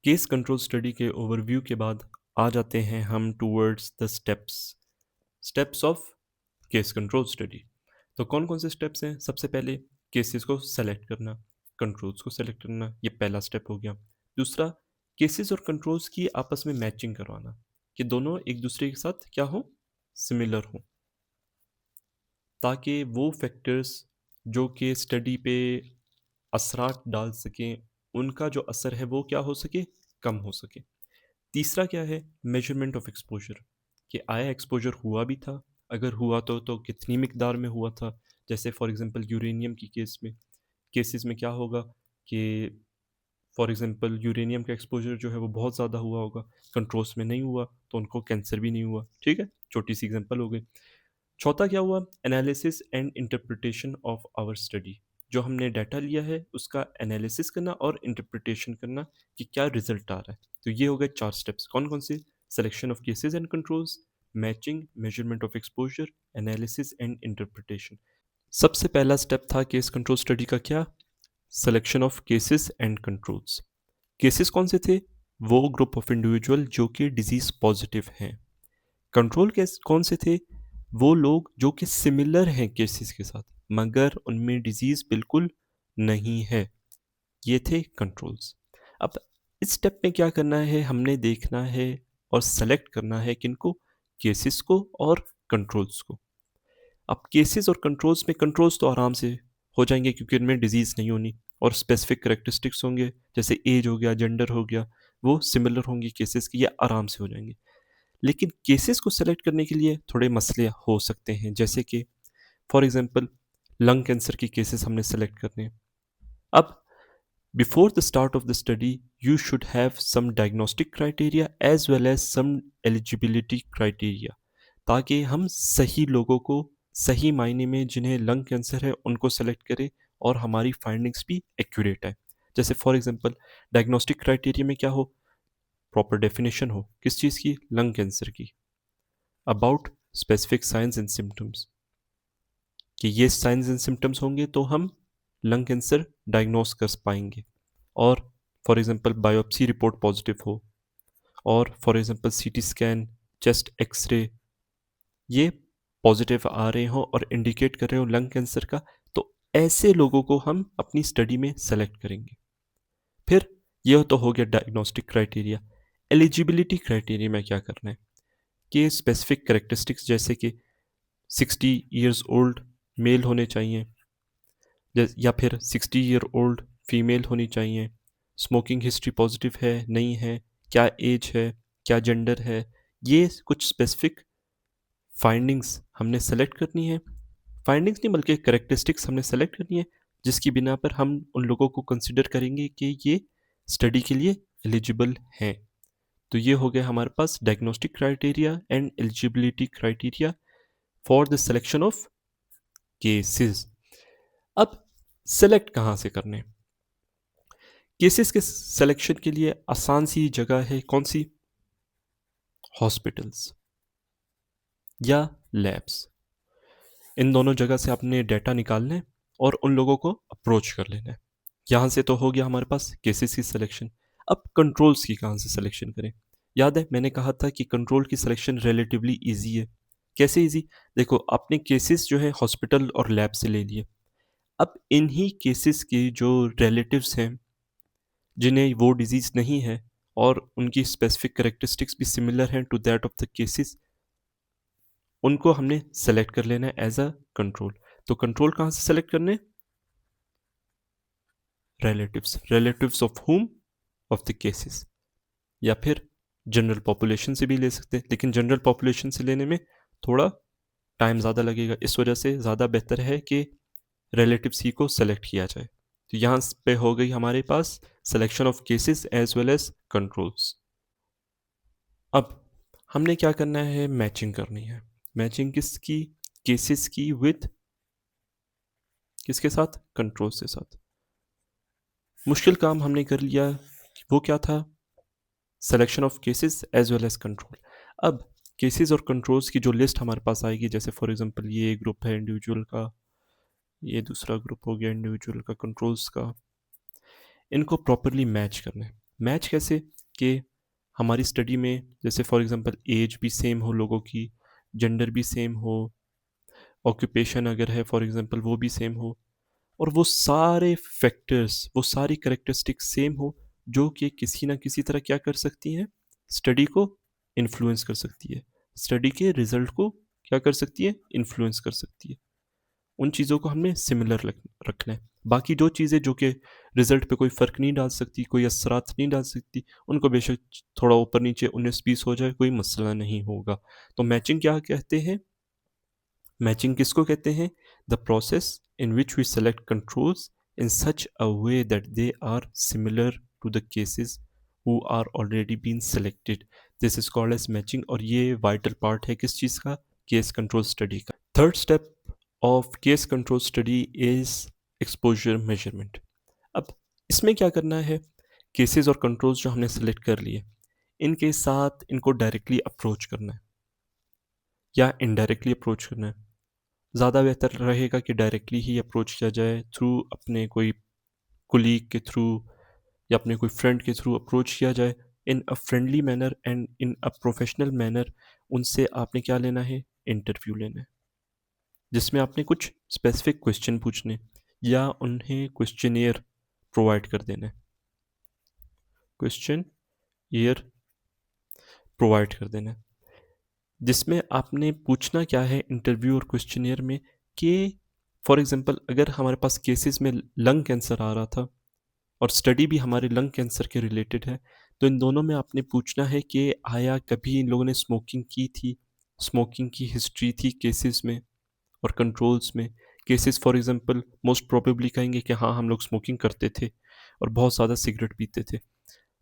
Case control study के overview के बाद आ जाते हैं हम towards the steps steps of case control study. तो कौन कौन से स्टेप्स हैं? सबसे पहले केसेस को सेलेक्ट करना, कंट्रोल्स को सेलेक्ट करना, ये पहला स्टेप हो गया। दूसरा, केसेस और कंट्रोल्स की आपस में मैचिंग करवाना कि दोनों एक दूसरे के साथ क्या हो, सिमिलर हो, ताकि वो फैक्टर्स जो कि स्टडी पे असरात डाल सकें, उनका जो असर है वो क्या हो सके, कम हो सके। तीसरा क्या है? मेजरमेंट ऑफ एक्सपोजर, कि आया एक्सपोजर हुआ भी था, अगर हुआ तो कितनी मिकदार में हुआ था। जैसे फॉर एग्जांपल यूरेनियम की केसेस में क्या होगा कि फॉर एग्जांपल यूरेनियम का एक्सपोजर जो है वो बहुत ज़्यादा हुआ होगा, कंट्रोल्स में नहीं हुआ तो उनको कैंसर भी नहीं हुआ। ठीक है, छोटी सी एग्जांपल हो गई। चौथा क्या हुआ? Analysis and interpretation of our study, जो हमने डाटा लिया है उसका एनालिसिस करना और इंटरप्रिटेशन करना कि क्या रिजल्ट आ रहा है। तो ये हो गए चार स्टेप्स। कौन कौन से? Selection of cases and controls, matching, measurement of exposure, analysis and interpretation. सबसे पहला स्टेप था केस कंट्रोल स्टडी का, क्या? Selection of cases and controls. Cases कौन से थे? वो ग्रुप ऑफ इंडिविजुअल जो कि डिजीज पॉजिटिव हैं। कंट्रोल केस कौन से थे? वो लोग जो कि सिमिलर हैं केसेस के साथ मगर उनमें डिजीज बिल्कुल नहीं है। ये थे कंट्रोल्स। अब इस स्टेप में क्या करना है, हमने देखना है और सेलेक्ट करना है किनको? केसेस को और कंट्रोल्स को। अब केसेस और कंट्रोल्स में कंट्रोल्स तो आराम से हो जाएंगे क्योंकि उनमें डिजीज नहीं होनी और स्पेसिफिक करेक्टरिस्टिक्स होंगे, जैसे एज हो गया, जेंडर हो गया, वो सिमिलर होंगी केसेस की, ये आराम से हो जाएंगे। लेकिन केसेस को सेलेक्ट करने के लिए थोड़े मसले हो सकते हैं, जैसे कि फॉर एग्जांपल लंग कैंसर की केसेस हमने सेलेक्ट करने हैं। अब before the start of the study you should have some diagnostic criteria as well as some eligibility criteria, ताकि हम सही लोगों को सही मायने में जिन्हें लंग कैंसर है उनको सेलेक्ट करें और हमारी फाइंडिंग्स भी एक्यूरेट है। जैसे फॉर एग्जांपल डायग्नोस्टिक क्राइटेरिया में क्या हो? प्रॉपर डेफिनेशन हो किस चीज़ की? लंग कैंसर की। About specific science and symptoms, कि ये साइंस एंड सिम्टम्स होंगे तो हम लंग कैंसर डायग्नोस कर पाएंगे। और for example biopsy report positive हो, और for example CT scan, chest X-ray ये पॉजिटिव आ रहे हो और इंडिकेट कर रहे हो लंग कैंसर का, तो ऐसे लोगों को हम अपनी स्टडी में सेलेक्ट करेंगे। फिर यह तो हो गया डायग्नोस्टिक क्राइटेरिया। एलिजिबिलिटी क्राइटेरिया में क्या करना है कि स्पेसिफिक करेक्टरिस्टिक्स जैसे कि 60 ईयर्स ओल्ड मेल होने चाहिए, या फिर 60 ईयर ओल्ड फीमेल होनी चाहिए, स्मोकिंग हिस्ट्री पॉजिटिव है नहीं है, क्या एज है, क्या जेंडर है, ये कुछ स्पेसिफिक फाइंडिंग्स हमने सेलेक्ट करनी है। फाइंडिंग्स नहीं बल्कि करेक्टरिस्टिक्स हमने सेलेक्ट करनी है, जिसकी बिना पर हम उन लोगों को कंसिडर करेंगे कि ये स्टडी के लिए एलिजिबल हैं। तो ये हो गया हमारे पास diagnostic criteria and eligibility criteria for the selection of cases. अब सेलेक्ट कहाँ से करने? केसेस के सिलेक्शन के लिए आसान सी जगह है, कौन सी? हॉस्पिटल्स या लैब्स। इन दोनों जगह से आपने डेटा निकालना है और उन लोगों को अप्रोच कर लेना है। यहाँ से तो हो गया हमारे पास केसेस की सिलेक्शन। अब कंट्रोल्स की कहाँ से सिलेक्शन करें? याद है मैंने कहा था कि कंट्रोल की सिलेक्शन रिलेटिवली इजी है। कैसे इजी? देखो, आपने केसेस जो है हॉस्पिटल और लैब से ले लिए। अब इन्हीं केसेस के जो रिलेटिव्स हैं जिन्हें वो डिजीज़ नहीं है और उनकी स्पेसिफिक करेक्टरिस्टिक्स भी सिमिलर हैं to that of the cases, उनको हमने सेलेक्ट कर लेना है एज अ कंट्रोल। तो कंट्रोल कहाँ से सेलेक्ट करने? Relatives of whom? Of the cases. या फिर जनरल पॉपुलेशन से भी ले सकते हैं, लेकिन जनरल पॉपुलेशन से लेने में थोड़ा टाइम ज़्यादा लगेगा, इस वजह से ज़्यादा बेहतर है कि रिलेटिव्स ही को सेलेक्ट किया जाए। तो यहाँ पे हो गई हमारे पास selection of cases as well as controls. अब हमने क्या करना है? मैचिंग करनी है। मैचिंग किसकी? केसेस की विद किसके साथ? कंट्रोल्स के साथ। मुश्किल काम हमने कर लिया, वो क्या था? Selection of cases as well as control. अब केसेस और कंट्रोल्स की जो लिस्ट हमारे पास आएगी, जैसे फॉर एग्जांपल ये ग्रुप है इंडिविजुअल का, ये दूसरा ग्रुप हो गया इंडिविजुअल का कंट्रोल्स का, इनको प्रॉपरली मैच करना है। मैच कैसे? कि हमारी स्टडी में जैसे फॉर एग्ज़ाम्पल एज भी सेम हो लोगों की, जेंडर भी सेम हो, ऑक्यूपेशन अगर है फॉर एग्ज़ाम्पल वो भी सेम हो और वो सारे फैक्टर्स, वो सारी कैरेक्टरिस्टिक्स सेम हो, जो कि किसी न किसी तरह क्या कर सकती हैं? स्टडी को इन्फ्लुएंस कर सकती है। स्टडी के रिज़ल्ट को क्या कर सकती है? इन्फ्लुएंस कर सकती है। उन चीज़ों को हमने सिमिलर रखना है। बाकी जो चीज़ें जो कि रिज़ल्ट पे कोई फ़र्क नहीं डाल सकती, कोई असरात नहीं डाल सकती, उनको बेशक थोड़ा ऊपर-नीचे 19-20 हो जाए, कोई मसला नहीं होगा। तो मैचिंग क्या कहते हैं? मैचिंग किसको कहते हैं? The process in which we select controls in such a way that they are similar to the cases who are already been selected. This is called as matching और ये वाइटल पार्ट है किस चीज़ का? Case control study का। Third step of case control study is exposure measurement. अब इसमें क्या करना है? केसेस और कंट्रोल्स जो हमने सेलेक्ट कर लिए, इनके साथ इनको डायरेक्टली अप्रोच करना है या इनडायरेक्टली अप्रोच करना है। ज़्यादा बेहतर रहेगा कि डायरेक्टली ही अप्रोच किया जाए थ्रू अपने कोई कोलीग के थ्रू या अपने कोई फ्रेंड के थ्रू अप्रोच किया जाए in a friendly manner and in a professional manner. उनसे आपने क्या लेना है? इंटरव्यू लेना है, जिसमें आपने कुछ स्पेसिफिक क्वेश्चन पूछने या उन्हें क्वेश्चनियर प्रोवाइड कर देना है। क्वेश्चन ईयर प्रोवाइड कर देना है, जिसमें आपने पूछना क्या है इंटरव्यू और क्वेश्चनियर में कि फॉर एग्जांपल अगर हमारे पास केसेस में लंग कैंसर आ रहा था और स्टडी भी हमारे लंग कैंसर के रिलेटेड है, तो इन दोनों में आपने पूछना है कि आया कभी इन लोगों ने स्मोकिंग की थी, स्मोकिंग की हिस्ट्री थी केसेस में और कंट्रोल्स में। Cases for example most probably कहेंगे कि हाँ हम लोग स्मोकिंग करते थे और बहुत ज़्यादा सिगरेट पीते थे,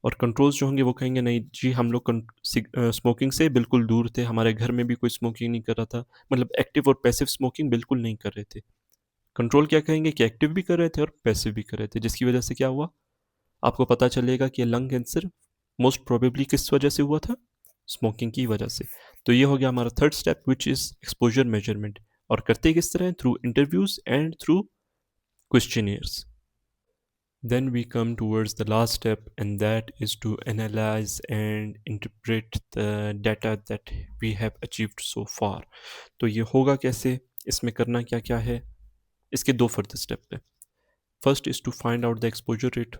और कंट्रोल्स जो होंगे वो कहेंगे नहीं जी हम लोग स्मोकिंग से बिल्कुल दूर थे, हमारे घर में भी कोई स्मोकिंग नहीं कर रहा था, मतलब एक्टिव और पैसिव स्मोकिंग बिल्कुल नहीं कर रहे थे। कंट्रोल क्या कहेंगे कि एक्टिव भी कर रहे थे और पैसिव भी कर रहे थे, जिसकी वजह से क्या हुआ? आपको पता चलेगा कि लंग कैंसर मोस्ट प्रोबेबली किस वजह से हुआ था? स्मोकिंग की वजह से। तो ये हो गया हमारा third step which is exposure measurement. और करते किस तरह? Through interviews and through questionnaires. Then we come towards the last step, and that is to analyze and interpret the data that we have achieved so far. तो ये होगा कैसे? इसमें करना क्या क्या है? इसके दो फर्दर स्टेप है। First is to find out the exposure rate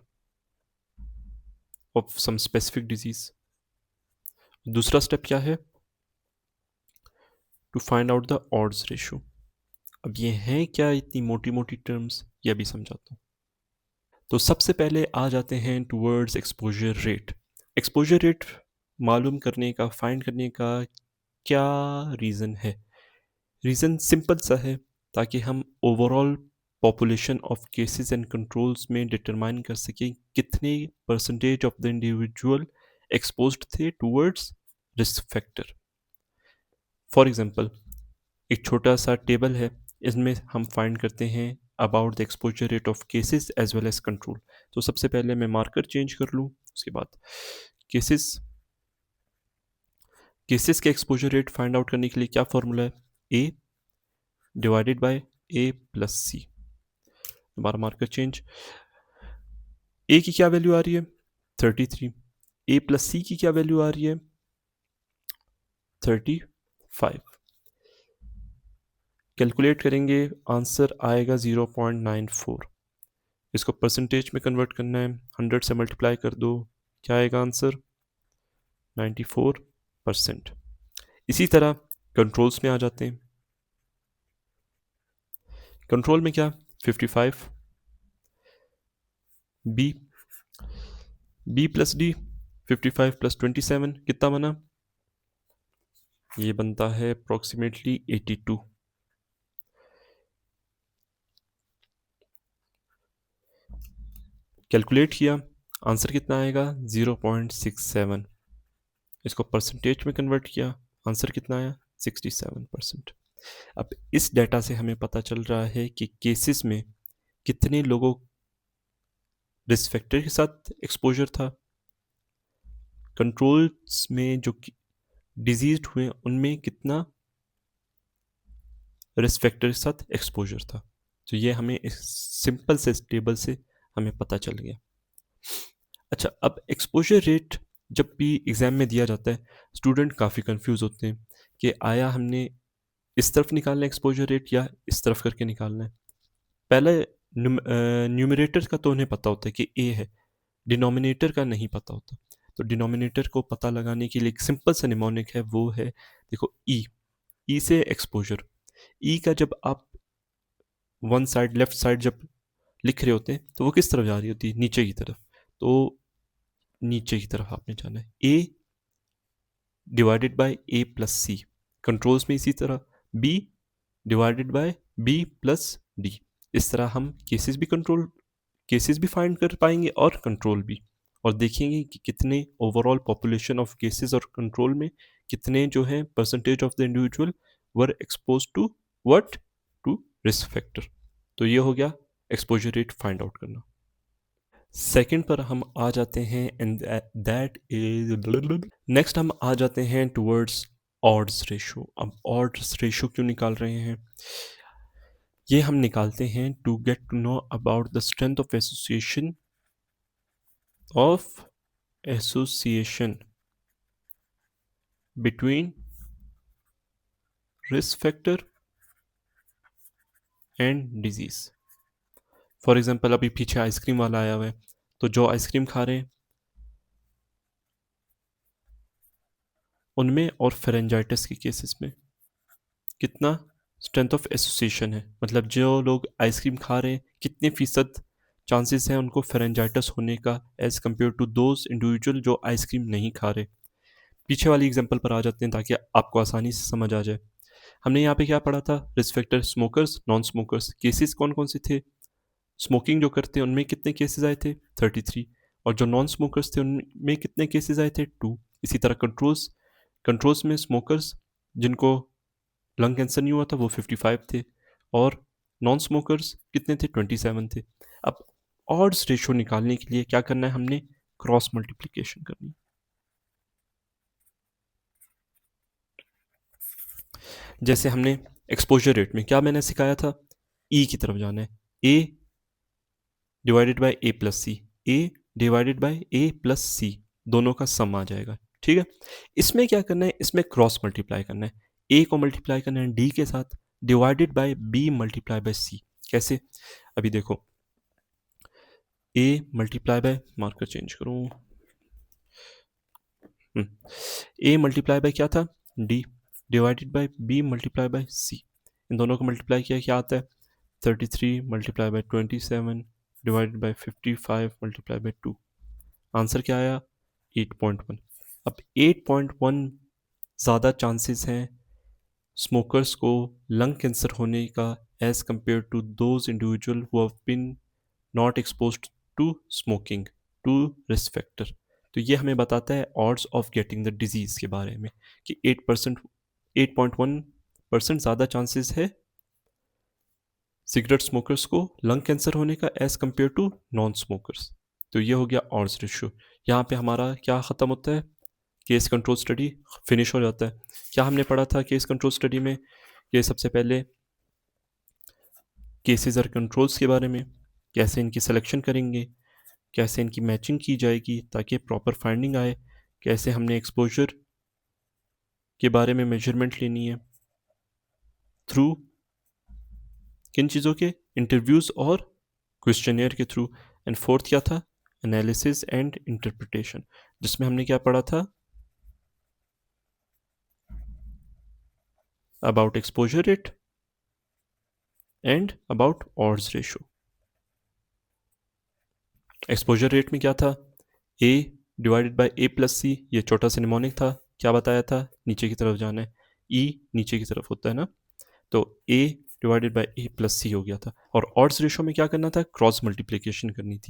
of some specific disease. दूसरा स्टेप क्या है? To find out the odds ratio. अब ये हैं क्या इतनी मोटी मोटी टर्म्स, ये अभी समझाता हूँ। तो सबसे पहले आ जाते हैं towards exposure rate. Exposure rate मालूम करने का, फाइंड करने का क्या रीज़न है? रीज़न सिंपल सा है, ताकि हम overall population of cases and controls में डिटरमाइन कर सकें कितने percentage of the individual exposed थे towards risk factor. For example एक छोटा सा टेबल है, इसमें हम फाइंड करते हैं about the exposure rate of cases as well as control. तो सबसे पहले मैं मार्कर चेंज कर लूँ, उसके बाद केसेस केसेस के एक्सपोजर रेट फाइंड आउट करने के लिए क्या फॉर्मूला है? A divided by A plus सी। दोबारा मार्कर चेंज। ए की क्या वैल्यू आ रही है? 33। ए प्लस सी की क्या वैल्यू आ रही है? 35। कैलकुलेट करेंगे, आंसर आएगा 0.94। इसको परसेंटेज में कन्वर्ट करना है, 100 से मल्टीप्लाई कर दो, क्या आएगा आंसर? 94%। इसी तरह कंट्रोल्स में आ जाते हैं। कंट्रोल में क्या? 55। B b plus d, 55 plus 27 कितना बना? ये बनता है अप्रोक्सीमेटली 82। कैलकुलेट किया, आंसर कितना आएगा? 0.67। इसको परसेंटेज में कन्वर्ट किया, आंसर कितना आया? 67%। अब इस डेटा से हमें पता चल रहा है कि केसेस में कितने लोगों रिस्क फैक्टर के साथ एक्सपोजर था, कंट्रोल्स में जो डिजीज हुए उनमें कितना रिस्क फैक्टर के साथ एक्सपोजर था। तो ये हमें इस सिंपल से टेबल से हमें पता चल गया। अच्छा, अब एक्सपोज़र रेट जब भी एग्ज़ाम में दिया जाता है, स्टूडेंट काफ़ी कन्फ्यूज़ होते हैं कि आया हमने इस तरफ निकालना है एक्सपोज़र रेट या इस तरफ करके निकालना है। पहले न्यूमरेटर का तो उन्हें पता होता है कि ए है, डिनोमिनेटर का नहीं पता होता। तो डिनोमिनेटर को पता लगाने के लिए एक सिंपल सा निमोनिक है, वो है देखो ई। ई से एक्सपोज़र। ई का जब आप वन साइड लेफ्ट साइड जब लिख रहे होते हैं, तो वो किस तरफ जा रही होती है? नीचे की तरफ। तो नीचे की तरफ आपने जाना है। A divided by A plus C. Controls में इसी तरह B divided by B plus D. इस तरह हम केसेस भी फाइंड कर पाएंगे और कंट्रोल भी, और देखेंगे कि कितने ओवरऑल पॉपुलेशन ऑफ केसेस और कंट्रोल में कितने जो है percentage of the individual were expose to what, to risk factor. तो ये हो गया एक्सपोजर रेट फाइंड आउट करना। सेकंड पर हम आ जाते हैं एंड दैट इज नेक्स्ट हम आ जाते हैं टुवर्ड्स ऑड्स रेशो। अब ऑड्स रेशो क्यों निकाल रहे हैं? ये हम निकालते हैं to get to know about the strength of association between risk factor and disease. For example अभी पीछे आइसक्रीम वाला आया हुआ है, तो जो आइसक्रीम खा रहे हैं उनमें और फेरेंजाइटिस के केसेस में कितना स्ट्रेंथ ऑफ एसोसिएशन है, मतलब जो लोग आइसक्रीम खा रहे हैं कितने फीसद चांसेस हैं उनको फेरेंजाइटिस होने का as compare to those individual जो आइसक्रीम नहीं खा रहे। पीछे वाली एग्जांपल पर आ जाते हैं ताकि आपको आसानी से समझ आ जाए। हमने यहाँ पे क्या पढ़ा था? Risk factor smokers, non smokers. Cases कौन कौन से थे? स्मोकिंग जो करते हैं उनमें कितने केसेस आए थे? 33। और जो नॉन स्मोकर्स थे उनमें कितने केसेस आए थे? 2। इसी तरह कंट्रोल्स, कंट्रोल्स में स्मोकर्स जिनको लंग कैंसर नहीं हुआ था वो 55 थे, और नॉन स्मोकर्स कितने थे? 27 थे। अब ऑड्स रेशो निकालने के लिए क्या करना है? हमने क्रॉस मल्टीप्लिकेशन करनी है। जैसे हमने एक्सपोजर रेट में क्या मैंने सिखाया था? ई की तरफ जाना है। A divided by A plus C. A divided by A plus C, दोनों का सम आ जाएगा। ठीक है, इसमें क्या करना है? इसमें क्रॉस मल्टीप्लाई करना है। ए को मल्टीप्लाई करना है डी के साथ, divided by B multiply by C. कैसे? अभी देखो, A multiply by, marker change करूँ, ए मल्टीप्लाई बाय क्या था? D divided by B multiply by C. इन दोनों को मल्टीप्लाई किया क्या आता है? 33 multiply by 27 divided by 55 multiply by 2। Answer क्या आया? 8.1। अब 8.1 ज़्यादा चांसेस हैं स्मोकर्स को लंग कैंसर होने का as compare to those individual who have been not exposed to smoking, to risk factor. तो ये हमें बताता है odds of getting the disease के बारे में कि 8.1% ज़्यादा चांसेस है सिगरेट स्मोकर्स को लंग कैंसर होने का as compare to non smokers. तो ये हो गया ऑड्स रेशियो। यहाँ पे हमारा क्या ख़त्म होता है? केस कंट्रोल स्टडी फिनिश हो जाता है। क्या हमने पढ़ा था केस कंट्रोल स्टडी में? ये सबसे पहले केसेस और कंट्रोल्स के बारे में, कैसे इनकी सिलेक्शन करेंगे, कैसे इनकी मैचिंग की जाएगी ताकि प्रॉपर फाइंडिंग आए, कैसे हमने एक्सपोजर के बारे में मेजरमेंट लेनी है थ्रू किन चीज़ों के? इंटरव्यूज़ और क्वेश्चनियर के थ्रू। एंड फोर्थ क्या था? एनालिसिस एंड इंटरप्रिटेशन, जिसमें हमने क्या पढ़ा था? About exposure rate and about odds ratio. Exposure rate में क्या था? ए डिवाइडेड बाय ए प्लस सी, ये छोटा सा निमोनिक था। क्या बताया था? नीचे की तरफ जाना है। ई नीचे की तरफ होता है ना, तो ए डिवाइडेड बाय ए प्लस सी हो गया था। और ऑड्स रेशो में क्या करना था? क्रॉस मल्टीप्लिकेशन करनी थी।